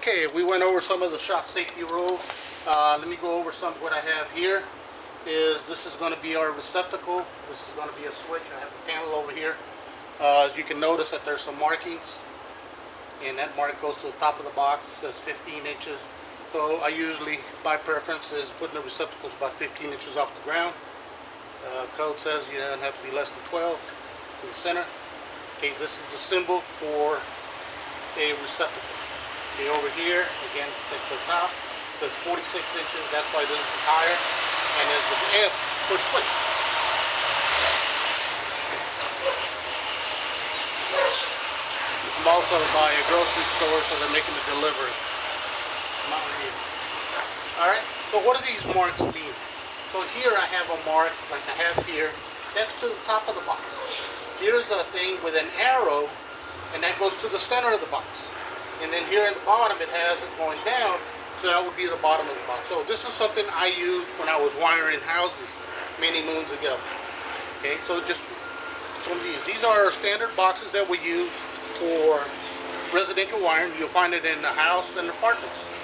Okay, we went over some of the shop safety rules. Let me go over some. What I have here is this is going to be our receptacle. This is going to be a switch. I have a panel over here. As you can notice that there's some markings, and that mark goes to the top of the box. It says 15 inches. So I usually, by preference, is putting the receptacles about 15 inches off the ground. Code says you don't have to be less than 12 to the center. Okay, this is the symbol for a receptacle. Okay, over here, again, set to the top, it says 46 inches, that's why this is higher, and there's the S for switch. You can also buy a grocery store, so they're making the delivery. Not really. Alright, so what do these marks mean? So here I have a mark, like I have here, that's to the top of the box. Here's a thing with an arrow, and that goes to the center of the box. And then here at the bottom it has it going down, so that would be the bottom of the box. So this is something I used when I was wiring houses many moons ago. Okay, so just from these are our standard boxes that we use for residential wiring. You'll find it in the house and apartments.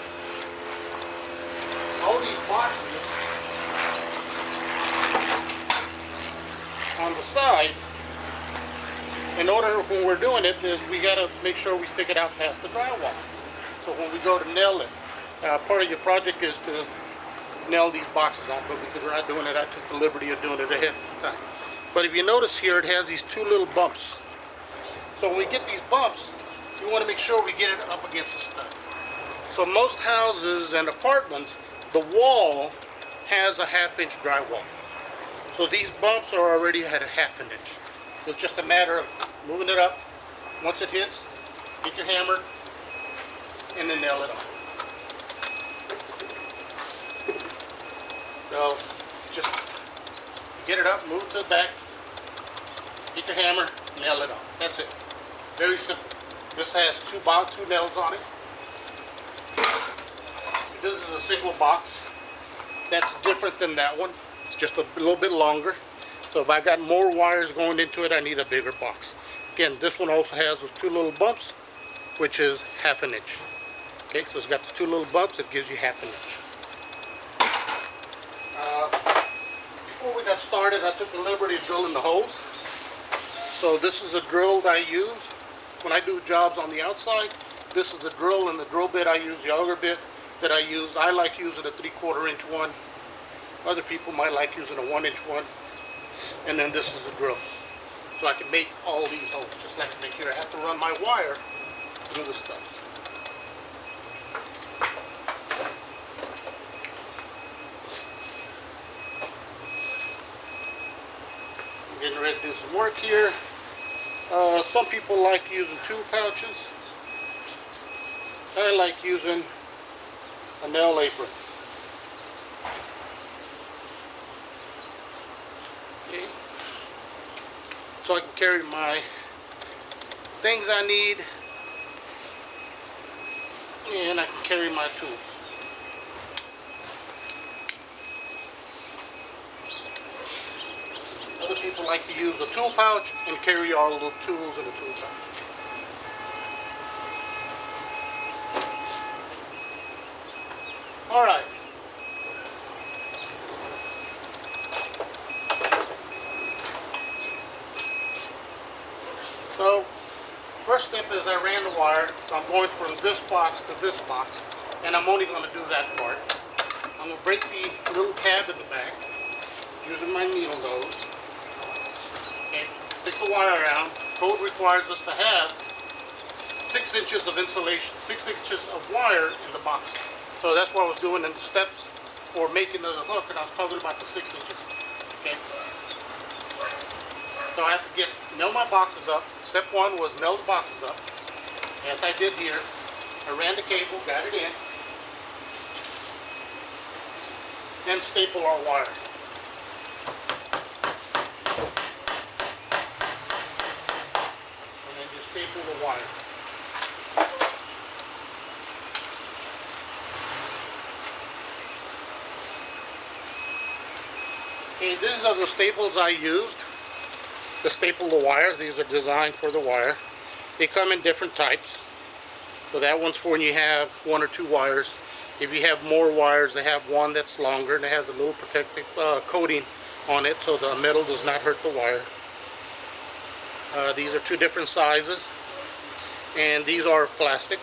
All these boxes on the side, in order, when we're doing it, is we got to make sure we stick it out past the drywall. So when we go to nail it, part of your project is to nail these boxes on, but because we're not doing it, I took the liberty of doing it ahead of time. But if you notice here, it has these two little bumps. So when we get these bumps, we want to make sure we get it up against the stud. So most houses and apartments, the wall has a 1/2 inch drywall. So these bumps are already at a 1/2 inch. So it's just a matter of moving it up. Once it hits, get your hammer and then nail it on. So it's just get it up, move it to the back, get your hammer, nail it on. That's it. Very simple. This has two nails on it. This is a single box. That's different than that one. It's just a little bit longer. So if I got more wires going into it, I need a bigger box. Again, this one also has those two little bumps, which is 1/2 inch. Okay, so it's got the two little bumps, it gives you 1/2 inch. Before we got started, I took the liberty of drilling the holes. So this is a drill that I use when I do jobs on the outside. This is the drill, and the drill bit I use, the auger bit that I use. I like using a 3/4 inch one. Other people might like using a 1 inch one. And then this is the drill. So I can make all these holes just like I make here. I have to run my wire through the studs. I'm getting ready to do some work here. Some people like using tool pouches. I like using a nail apron. So I can carry my things I need, and I can carry my tools. Other people like to use a tool pouch and carry all the tools in the tool pouch. All right. So, first step is I ran the wire, so I'm going from this box to this box, and I'm only going to do that part. I'm going to break the little tab in the back using my needle nose. Okay, stick the wire around. Code requires us to have 6 inches of insulation, 6 inches of wire in the box. So that's what I was doing in the steps for making the hook, and I was talking about the 6 inches. Okay. So I have to nail my boxes up. Step 1 was nail the boxes up, as I did here. I ran the cable, got it in, then staple our wire. And then just staple the wire. Okay, these are the staples I used to staple the wire. These are designed for the wire. They come in different types. So that one's for when you have one or two wires. If you have more wires, they have one that's longer and it has a little protective coating on it so the metal does not hurt the wire. These are two different sizes, and these are plastic.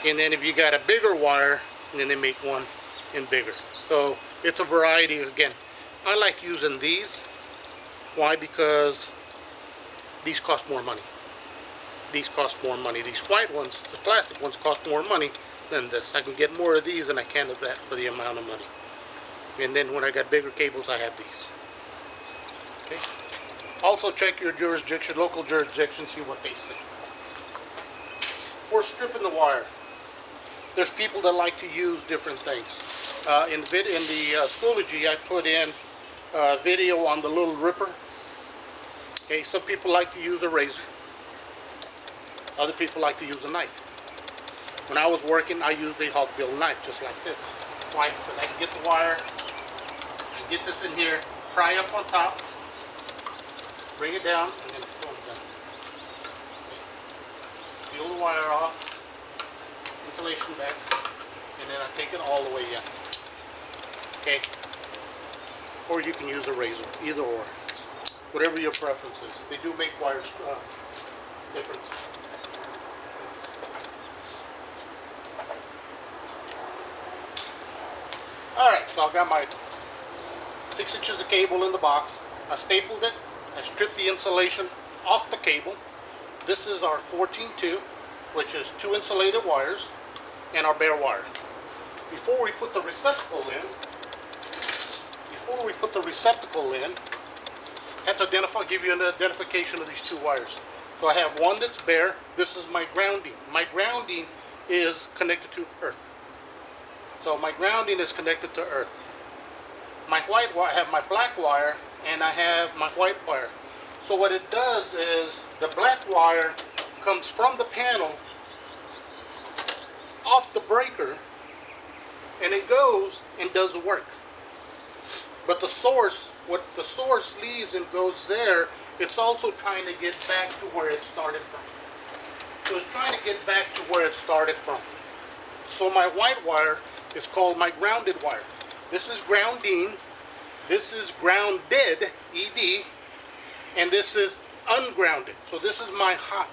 And then if you got a bigger wire, then they make one in bigger. So it's a variety. Again, I like using these. Why? Because these cost more money. These cost more money. These white ones, the plastic ones, cost more money than this. I can get more of these than I can of that for the amount of money. And then when I got bigger cables, I have these. Okay. Also check your jurisdiction, local jurisdiction, see what they say. For stripping the wire, there's people that like to use different things. In the Schoology, I put in a video on the little ripper. Okay, some people like to use a razor. Other people like to use a knife. When I was working, I used a hawkbill knife, just like this. Why? Because I can get the wire, and get this in here, pry up on top, bring it down, and then pull it down. Okay. Peel the wire off, insulation back, and then I take it all the way in. Okay? Or you can use a razor, either or. Whatever your preference is. They do make wires different. Alright, so I've got my 6 inches of cable in the box. I stapled it. I stripped the insulation off the cable. This is our 14-2, which is 2 insulated wires and our bare wire. Before we put the receptacle in, I have to give you an identification of these two wires. So I have one that's bare. This is my grounding. My grounding is connected to earth. So my grounding is connected to earth. My white wire, I have my black wire, and I have my white wire. So what it does is the black wire comes from the panel off the breaker, and it goes and does the work. But the source, what the source leaves and goes there, it's also trying to get back to where it started from. So it's trying to get back to where it started from. So my white wire is called my grounded wire. This is grounding, this is grounded, ED, and this is ungrounded. So this is my hot.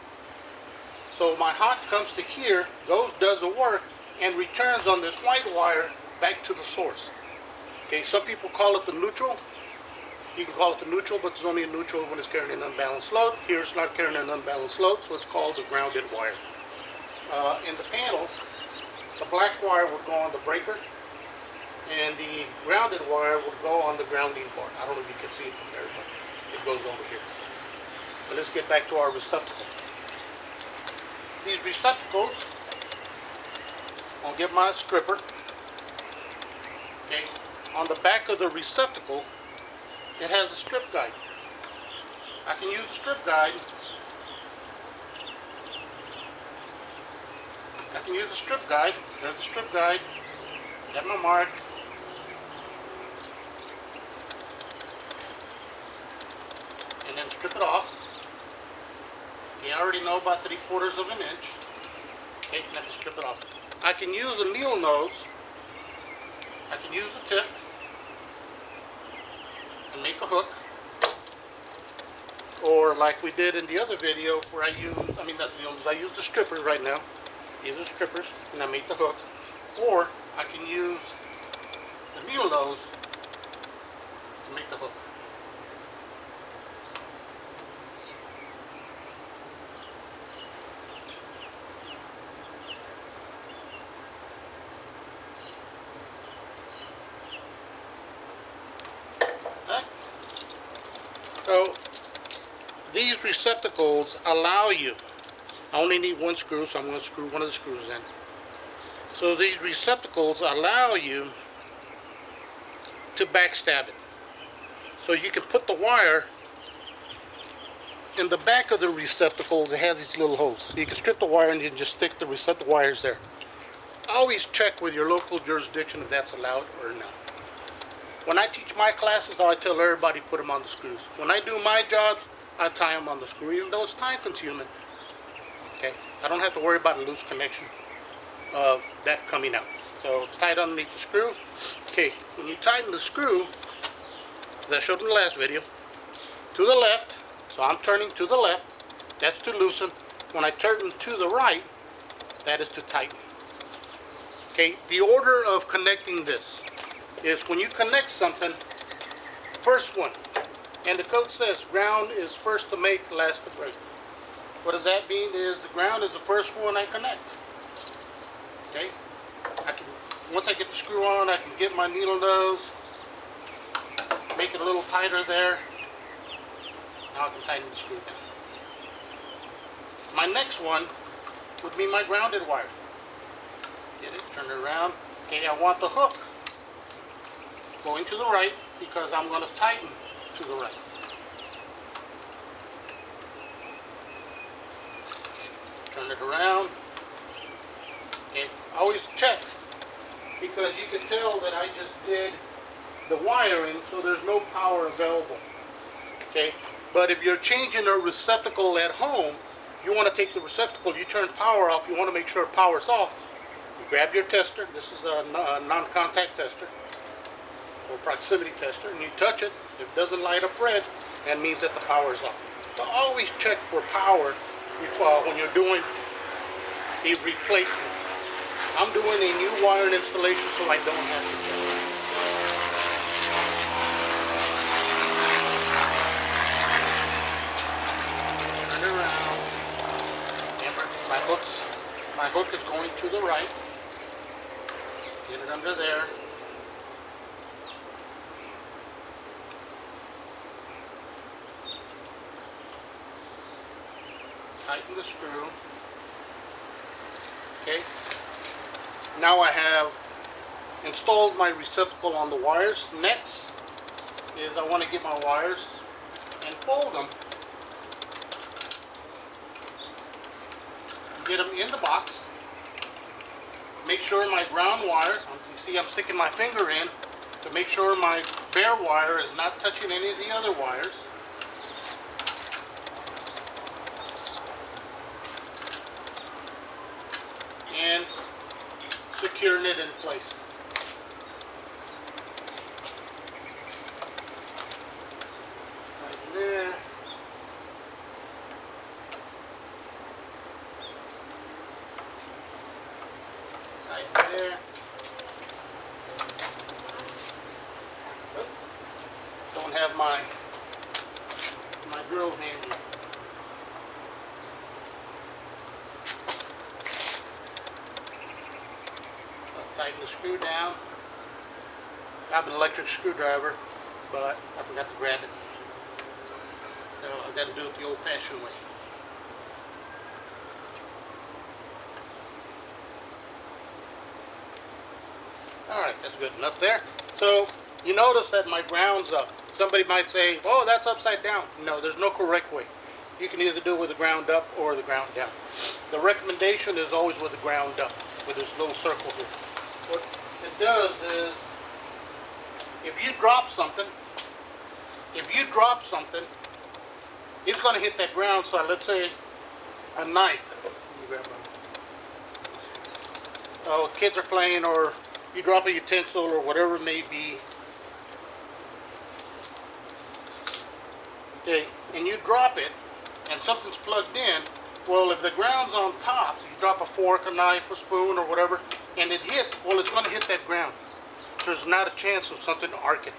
So my hot comes to here, goes, does the work, and returns on this white wire back to the source. Okay, some people call it the neutral. You can call it the neutral, but it's only a neutral when it's carrying an unbalanced load. Here it's not carrying an unbalanced load, so it's called the grounded wire. In the panel, the black wire would go on the breaker, and the grounded wire would go on the grounding part. I don't know if you can see it from there, but it goes over here. But let's get back to our receptacle. These receptacles, I'll get my stripper. Okay, on the back of the receptacle, it has a strip guide. I can use a strip guide. There's the strip guide. Got my mark. And then strip it off. Okay, I already know about 3/4 of an inch. Okay, now to strip it off. I can use a needle nose. I can use a tip and make a hook. Or like we did in the other video where I used the strippers right now. These are strippers, and I made the hook. Or I can use the needle nose to make the hook. So these receptacles allow you, I only need one screw, so I'm going to screw one of the screws in. So these receptacles allow you to backstab it. So you can put the wire in the back of the receptacle that has these little holes. You can strip the wire and you can just stick the receptacle wires there. Always check with your local jurisdiction if that's allowed or not. When I teach my classes, I tell everybody put them on the screws. When I do my jobs, I tie them on the screw, even though it's time consuming. Okay, I don't have to worry about a loose connection of that coming out. So it's tight underneath the screw. Okay, when you tighten the screw, as I showed in the last video, to the left, so I'm turning to the left, that's to loosen. When I turn to the right, that is to tighten. Okay, the order of connecting this is when you connect something, first one, and the code says ground is first to make, last to break. What does that mean is the ground is the first one I connect. Okay, once I get the screw on, I can get my needle nose, make it a little tighter there. Now I can tighten the screw down. My next one would be my grounded wire. Get it, turn it around. Okay, I want the hook going to the right because I'm going to tighten to the right. Turn it around. Okay, always check because you can tell that I just did the wiring, so there's no power available. Okay, but if you're changing a receptacle at home, you want to take the receptacle, you turn power off, you want to make sure power's off. You grab your tester, this is a non-contact tester or proximity tester, and you touch it. If it doesn't light up red, that means that the power is off. So always check for power before, when you're doing a replacement. I'm doing a new wiring installation, so I don't have to check. Turn it around. Remember, my hook is going to the right. Get it under there. Tighten the screw. Okay. Now I have installed my receptacle on the wires. Next is I want to get my wires and fold them. Get them in the box. Make sure my ground wire, you see I'm sticking my finger in to make sure my bare wire is not touching any of the other wires. And securing it in place. Right there. Right there. Oh, don't have my drill handy. Tighten the screw down. I have an electric screwdriver, but I forgot to grab it. So I've got to do it the old-fashioned way. Alright, that's good enough there. So you notice that my ground's up. Somebody might say, oh, that's upside down. No, there's no correct way. You can either do it with the ground up or the ground down. The recommendation is always with the ground up, with this little circle here. What it does is, if you drop something, it's going to hit that ground side. Let's say a knife. Let me grab one. Oh, kids are playing, or you drop a utensil, or whatever it may be. Okay, and you drop it, and something's plugged in. Well, if the ground's on top, you drop a fork, a knife, a spoon, or whatever, and it hits, well, it's going to hit that ground. So there's not a chance of something arcing.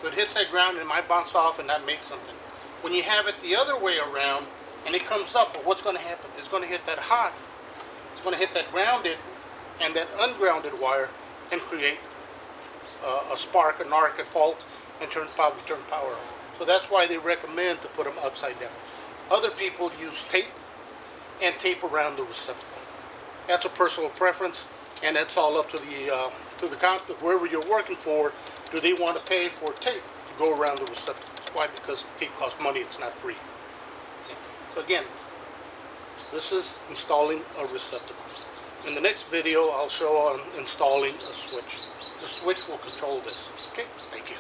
So it hits that ground and it might bounce off and not make something. When you have it the other way around and it comes up, well, what's going to happen? It's going to hit that hot. It's going to hit that grounded and that ungrounded wire and create a spark, an arc, a fault, and probably turn power on. So that's why they recommend to put them upside down. Other people use tape and tape around the receptacle. That's a personal preference, and that's all up to the whoever you're working for. Do they want to pay for tape to go around the receptacles? Why? Because tape costs money. It's not free. Okay. So again, this is installing a receptacle. In the next video, I'll show on installing a switch. The switch will control this. Okay. Thank you.